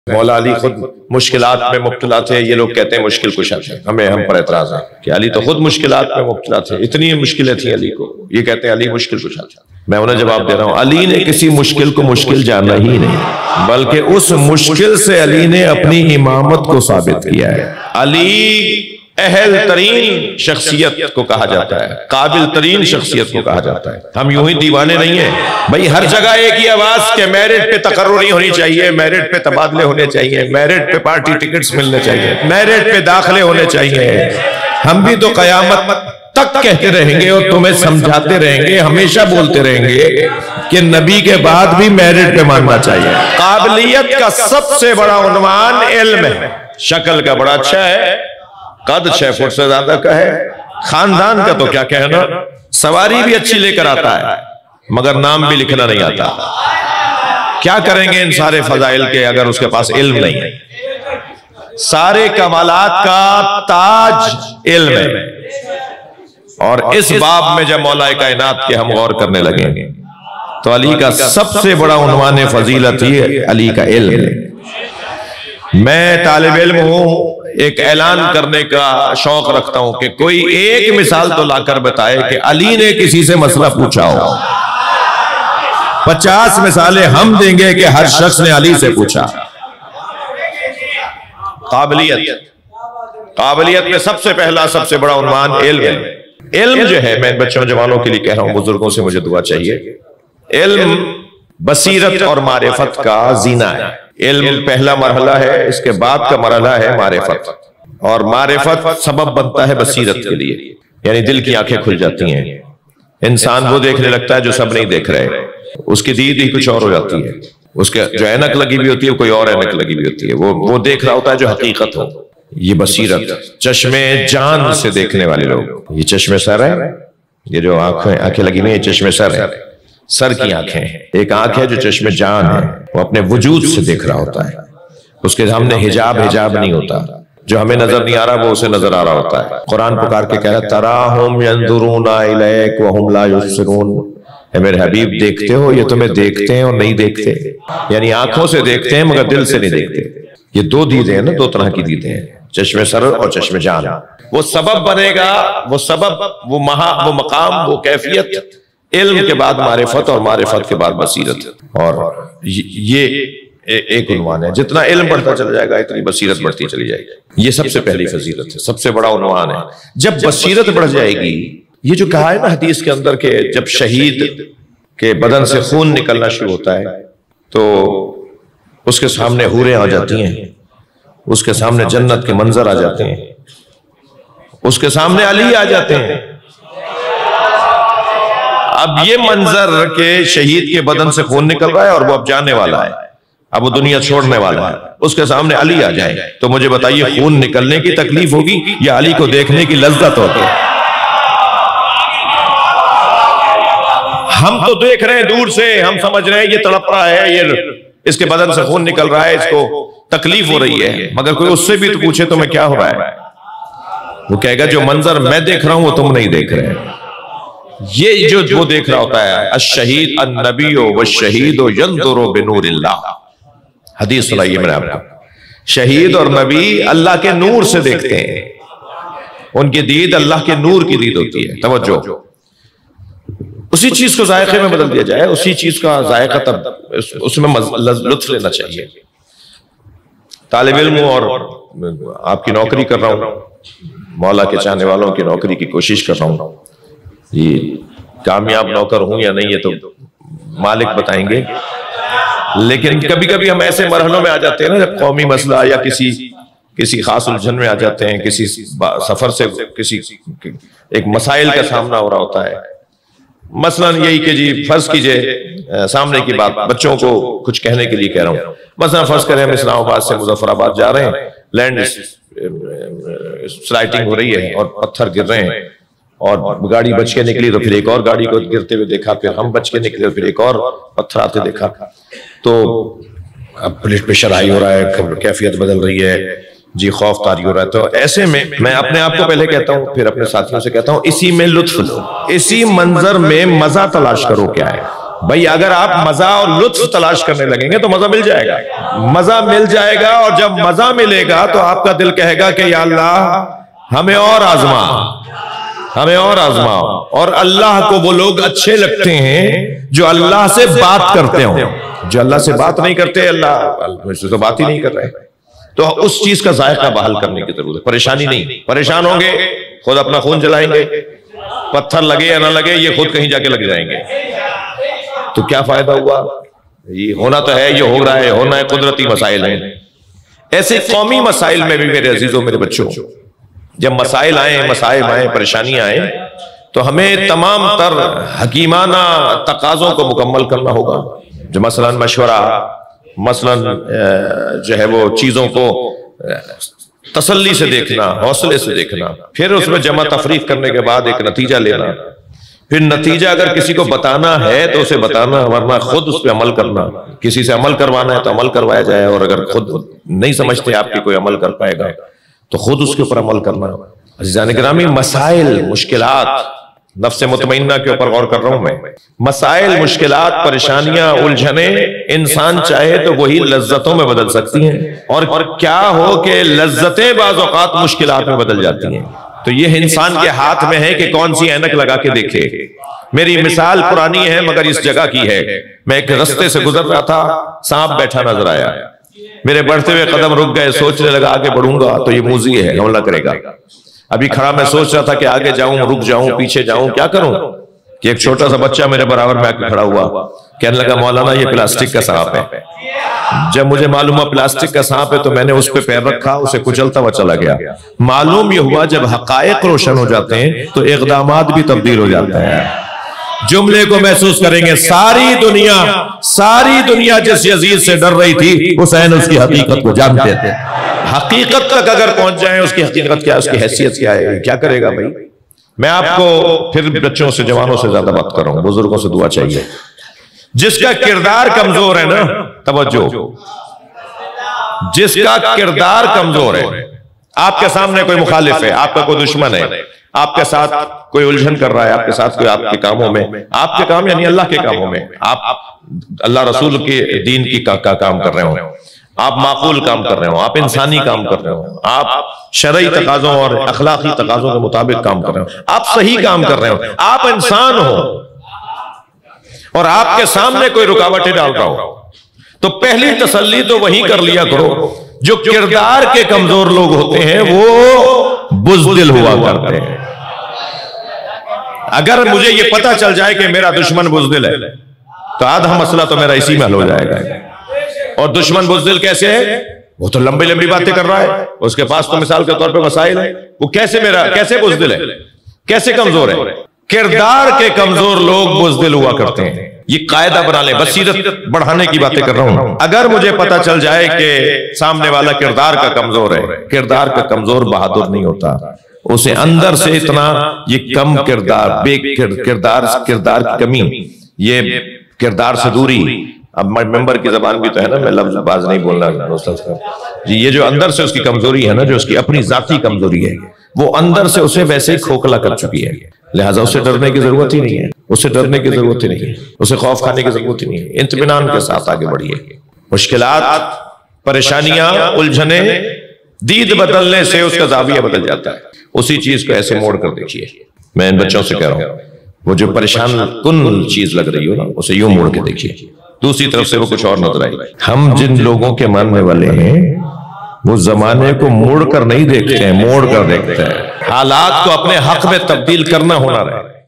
मौला अली खुद मुश्किलात में मुब्तला थे, ये लोग कहते हैं मुश्किल कुशा थे। हम पर एतराज है कि अली तो खुद मुश्किलात में मुब्तला थे, इतनी मुश्किलें थी अली को, ये कहते हैं अली मुश्किल कुशा था। मैं उन्हें जवाब दे रहा हूं, अली ने किसी मुश्किल को मुश्किल जाना ही नहीं, बल्कि उस मुश्किल से अली ने अपनी इमामत को साबित किया है। अली अहल तरीन शख्सियत को कहा जाता है, काबिल तरीन शख्सियत को कहा जाता है। हम यूं ही दीवाने नहीं है भाई, हर जगह एक ही आवाज के मेरिट पे तकर्रुरी होनी चाहिए, मेरिट पे तबादले होने चाहिए, मेरिट पे पार्टी टिकट्स मिलने चाहिए, मेरिट पे दाखिले होने चाहिए। हम भी तो कयामत तक कहते रहेंगे और तुम्हें समझाते रहेंगे, हमेशा बोलते रहेंगे कि नबी के बाद भी मेरिट पे मानना चाहिए। काबिलियत का सबसे बड़ा उन्वान इल्म है। शक्ल का बड़ा अच्छा है, कद 6 फुट से ज्यादा का है, खानदान का तो क्या कहना, सवारी भी अच्छी लेकर आता है, मगर नाम भी लिखना नहीं आता। क्या करेंगे इन सारे फजाइल के अगर उसके पास इल्म नहीं है? सारे कमालात का ताज इल्म है। और इस बाब में जब मौलाए कायनात के हम गौर करने लगेंगे तो अली का सबसे बड़ा उन्वान फजीलत ही अली का इल्म है। मैं तालिब इल्म हूं, एक ऐलान करने का शौक रखता हूं कि कोई एक मिसाल तो लाकर बताए कि अली ने किसी से मसला पूछा हो। 50 मिसालें हम देंगे कि हर शख्स ने अली से पूछा। काबिलियत में सबसे पहला सबसे बड़ा उन्वान इल्म है। इल्म जो है, मैं बच्चों जवानों के लिए कह रहा हूं, बुजुर्गों से मुझे दुआ चाहिए। इल्म बसीरत और मारिफत का जीना है। इल्म पहला मरहला है, इसके बाद का मरहला है मारिफत, और मारिफत सबब बनता है बसीरत के लिए, यानी दिल की आंखें खुल जाती हैं। इंसान वो देखने लगता है जो सब नहीं देख रहे, उसकी दीद ही कुछ और हो जाती है। उसके जो ऐनक लगी हुई होती है कोई और ऐनक लगी हुई होती है, वो देख रहा होता है जो हकीकत हो। ये बसीरत, चश्मे जान से देखने वाले लोग। ये चश्मे सर है, ये जो आंखें लगी हुई है चश्मे सर है, सर की आंखें हैं। एक आंख है जो चश्मे जान है, वो अपने वजूद से देख रहा होता है, उसके सामने हिजाब नहीं होता, जो हमें नजर नहीं आ रहा वो उसे नजर आ रहा होता है। कुरान पुकार के कह रहा है, तराहुम यंजुरूना इलैक व हुम ला युबसिरून, मेरे हबीब देखते हो, ये तुम्हें देखते हैं और नहीं देखते, यानी आंखों से देखते हैं मगर दिल से नहीं देखते। ये दो दीदें हैं ना, दो तरह की दीदें हैं, चश्मे सर और चश्मे जान। वो सबब बनेगा, वो सबब, वो मकाम, वो कैफियत इल्म के बाद मारिफत और मारिफत के बाद बसीरत। और ये एक उन्वान है, जितना इल्म बढ़ता चला जाएगा इतनी बसीरत बढ़ती चली जाएगी। ये सबसे पहली फजीलत है, सबसे बड़ा उन्वान है। जब बसीरत बढ़ जाएगी, ये जो कहा है ना हदीस के अंदर के जब शहीद के बदन से खून निकलना शुरू होता है तो उसके सामने हूरें आ जाती हैं, उसके सामने जन्नत के मंजर आ जाते हैं, उसके सामने अली आ जाते हैं। अब ये मंजर के शहीद के बदन से खून निकल रहा है और वो अब जाने वाला है, अब वो दुनिया छोड़ने वाला है, उसके सामने अली आ जाए तो मुझे बताइए खून निकलने की तकलीफ होगी या अली को देखने की लज्जत होगी? हम तो देख रहे हैं दूर से, हम समझ रहे हैं ये तड़प रहा है, ये इसके बदन से खून निकल रहा है, इसको तकलीफ हो रही है, मगर कोई उससे भी तो पूछे तुम्हें क्या हो रहा है, वो कहेगा जो मंजर मैं देख रहा हूं वो तुम नहीं देख रहे। ये जो वो देख रहा होता है, अश-शहीद अन-नबियो व-शहीदो यंजुरु बिनूरिल्लाह, हदीस सुनाइए मैंने आपको। शहीद और नबी अल्लाह के नूर से देखते हैं, उनकी दीद अल्लाह के नूर की दीद होती है। तवज्जो, उसी चीज को जायके में बदल दिया जाए, उसी चीज का जायका तब उसमें लुत्फ लेना चाहिए। तालिब इल्म और आपकी नौकरी कर रहा हूं, मौला के चाहने वालों की नौकरी की कोशिश कर रहा हूं। ये कामयाब नौकर हूं या नहीं ये तो मालिक बताएंगे, लेकिन कभी कभी हम ऐसे मरहलों में आ जाते हैं ना जब कौमी मसला या किसी खास उलझन में आ जाते हैं, किसी सफर से किसी एक मसाइल का सामना हो रहा होता है। मसलन यही कि जी फर्ज कीजिए सामने की बात, बच्चों को कुछ कहने के लिए कह रहा हूं, मसलन फर्ज करें हम इस्लामाबाद से मुजफ्फराबाद जा रहे हैं, लैंड स्लाइडिंग हो रही है और पत्थर गिर रहे हैं और गाड़ी बच के निकली तो फिर एक और गाड़ी को गिरते हुए देखा, फिर हम बच के निकले तो फिर एक और पत्थर आते देखा, तो अब ब्लड प्रेशर हाई हो रहा है, कैफियत बदल रही है जी, खौफ तारी हो रहा है। तो ऐसे में मैं अपने आप को पहले कहता हूं, फिर अपने साथियों से कहता हूं, इसी में लुत्फ लो, इसी मंजर में मजा तलाश करो। क्या है भाई अगर आप मजा और लुत्फ तलाश करने लगेंगे तो मजा मिल जाएगा, मजा मिल जाएगा। और जब मजा मिलेगा तो आपका दिल कहेगा कि या अल्लाह हमें और आजमा, हमें और आजमाओ। और अल्लाह को वो लोग अच्छे लगते हैं जो अल्लाह से बात करते हो। जो अल्लाह से बात नहीं करते, अल्लाह मुझसे तो बात ही नहीं कर रहे, तो उस चीज का जायका बहाल करने की जरूरत है। परेशानी नहीं, परेशान होंगे खुद अपना खून जलाएंगे, पत्थर लगे या ना लगे ये खुद कहीं जाके लग जाएंगे, तो क्या फायदा हुआ। ये होना तो है, ये हो रहा है, होना है, कुदरती मसाइल हैं। ऐसे कौमी मसाइल में भी मेरे अजीजों, मेरे बच्चों, जब मसाइल आए, मसाइब आए, परेशानियां आए, तो हमें तमाम तर हकीमाना तकाज़ों को मुकम्मल करना होगा। जो मसलन मशवरा, मसलन जो है वो चीजों को तसल्ली से देखना, हौसले से देखना, फिर उसमें जमा तफरीक करने के बाद एक नतीजा लेना, फिर नतीजा अगर किसी को बताना है तो उसे बताना, वरना खुद उस पर अमल करना। किसी से अमल करवाना है तो अमल करवाया जाए, और अगर खुद नहीं समझते आपकी कोई अमल कर पाएगा तो खुद उसके ऊपर अमल करना। अज़ीज़ान गिरामी, मसाइल, मुश्किलात, नफ्स मुतमइन्ना के ऊपर गौर कर रहा हूं मैं। मसाइल, मुश्किलात, परेशानियां, उलझने इंसान चाहे तो वही लज्जतों में बदल सकती हैं, और क्या हो कि लज्जतें बाज़ औक़ात मुश्किलात में बदल जाती हैं। तो ये इंसान के हाथ में है कि कौन सी ऐनक लगा के देखे। मेरी मिसाल पुरानी है मगर इस जगह की है। मैं एक रास्ते से गुजर रहा था, सांप बैठा नजर आया, मेरे बढ़ते हुए कदम रुक गए, सोचने लगा आगे बढ़ूंगा तो ये मूजी है, हमला करेगा। अभी खड़ा मैं सोच रहा था कि आगे जाऊं, रुक जाऊं, पीछे जाऊं, क्या करूं, कि एक छोटा सा बच्चा मेरे बराबर में आके खड़ा हुआ, कहने लगा मौलाना ये प्लास्टिक का सांप है। जब मुझे मालूम हुआ प्लास्टिक का सांप है तो मैंने उस पर पैर रखा, उसे कुचलता हुआ चला गया। मालूम यह हुआ जब हकायक रोशन हो जाते हैं तो इक़दामात भी तब्दील हो जाते हैं। जुमले को महसूस करेंगे, सारी दुनिया जिस यजीद से डर रही थी, हुसैन उसकी हकीकत को जानते थे। हकीकत तक अगर पहुंच जाए, उसकी हकीकत क्या है, उसकी हैसियत क्या है, क्या करेगा भाई। मैं आपको फिर बच्चों से, जवानों से ज्यादा बात कर रहा हूं, बुजुर्गों से दुआ चाहिए। जिसका किरदार कमजोर है ना, तवज्जो, जिसका किरदार कमजोर है, आपके सामने कोई मुखालिफ है, आपका कोई दुश्मन है, आपके साथ कोई उलझन कर रहा है, आपके साथ कोई आपके कामों में, आपके काम यानी अल्लाह के कामों में, आप अल्लाह रसूल के दीन की का काम कर रहे हो, आप माकूल काम कर रहे हो, आप इंसानी काम कर रहे हो, आप शरई तकाज़ों और अखलाकी तकाज़ों के मुताबिक काम कर रहे हो, आप सही काम कर रहे हो, आप इंसान हो, और आपके सामने कोई रुकावटें डाल रहा हो, तो पहली तसल्ली तो वही कर लिया करो। जो किरदार के कमजोर लोग होते हैं वो बुज़दिल हुआ करते हैं। अगर मुझे ये पता चल जाए कि मेरा दुश्मन बुज़दिल है तो आधा मसला तो मेरा इसी में हल हो जाएगा। और दुश्मन बुज़दिल कैसे है, वो तो लंबी लंबी बातें कर रहा है, उसके पास तो मिसाल के तौर पे मसाइल है, वो कैसे बुज़दिल है, कैसे कमजोर है। किरदार के कमजोर लोग बुज़दिल हुआ करते हैं। ये कायदा बना ले, बसीरत बढ़ाने की बातें कर रहा हूं। अगर मुझे पता चल जाए कि सामने वाला किरदार का कमजोर है, किरदार का कमजोर बहादुर नहीं होता, उसे अंदर से इतना ये कम किरदार, किरदार की कमी, ये किरदार से दूरी। अब मेंबर की जबान भी तो है ना, मैं लफ्ज बाज नहीं बोलना जी। ये जो अंदर से उसकी कमजोरी है ना, जो उसकी अपनी जाती कमजोरी है, वो अंदर से उसे वैसे ही खोखला कर चुकी है, लिहाजा उसे डरने की जरूरत ही नहीं है, उसे डरने की जरूरत ही नहीं है, उसे खौफ खाने की जरूरत ही नहीं है। इत्मीनान के साथ आगे बढ़िए। मुश्किलात, परेशानियां, उलझने, दीद बदलने से उसका जाविया बदल जाता है। उसी चीज को ऐसे मोड़ कर देखिए। मैं इन बच्चों से कह रहा हूं, वो जो परेशान कुन चीज लग रही हो ना, उसे यूं मोड़ के देखिए, दूसरी तरफ से वो कुछ और नजर आई। हम जिन लोगों के मानने वाले हैं वो जमाने को मोड़ कर नहीं देखते हैं, मोड़ कर देखते हैं। हालात को अपने हक में तब्दील करना होना रहे।